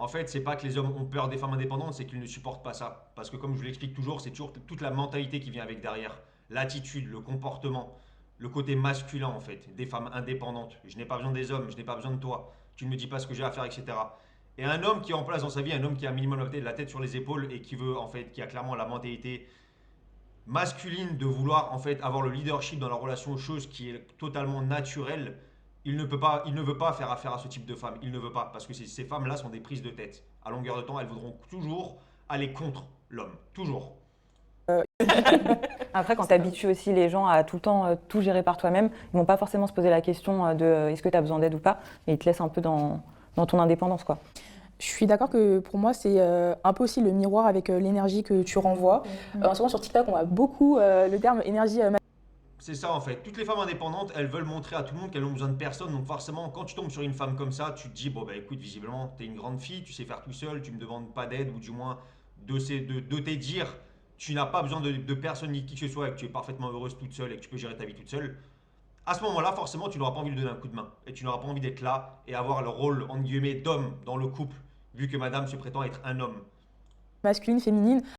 En fait, c'est pas que les hommes ont peur des femmes indépendantes, c'est qu'ils ne supportent pas ça. Parce que comme je vous l'explique toujours, c'est toujours toute la mentalité qui vient avec derrière. L'attitude, le comportement, le côté masculin en fait, des femmes indépendantes. Je n'ai pas besoin des hommes, je n'ai pas besoin de toi. Tu ne me dis pas ce que j'ai à faire, etc. Et un homme qui est en place dans sa vie, un homme qui a un minimum la tête sur les épaules et qui veut en fait, qui a clairement la mentalité masculine de vouloir en fait avoir le leadership dans la relation, chose qui est totalement naturelle, il ne veut pas faire affaire à ce type de femme. Il ne veut pas parce que ces femmes-là sont des prises de tête. À longueur de temps, elles voudront toujours aller contre l'homme, toujours. Après, quand tu habitues aussi les gens à tout le temps tout gérer par toi-même, ils vont pas forcément se poser la question de est-ce que tu as besoin d'aide ou pas, et ils te laissent un peu dans ton indépendance, quoi. Je suis d'accord que pour moi, c'est un peu aussi le miroir avec l'énergie que tu renvoies. En ce moment, sur TikTok, on a beaucoup le terme énergie C'est ça en fait. Toutes les femmes indépendantes, elles veulent montrer à tout le monde qu'elles n'ont besoin de personne. Donc forcément, quand tu tombes sur une femme comme ça, tu te dis, bon bah écoute, visiblement, t'es une grande fille, tu sais faire tout seul, tu me demandes pas d'aide, ou du moins de te dire, tu n'as pas besoin de personne ni qui que ce soit, et que tu es parfaitement heureuse toute seule et que tu peux gérer ta vie toute seule. À ce moment-là, forcément, tu n'auras pas envie de lui donner un coup de main. Et tu n'auras pas envie d'être là et avoir le rôle, entre guillemets, d'homme dans le couple, vu que madame se prétend être un homme. masculine, féminine.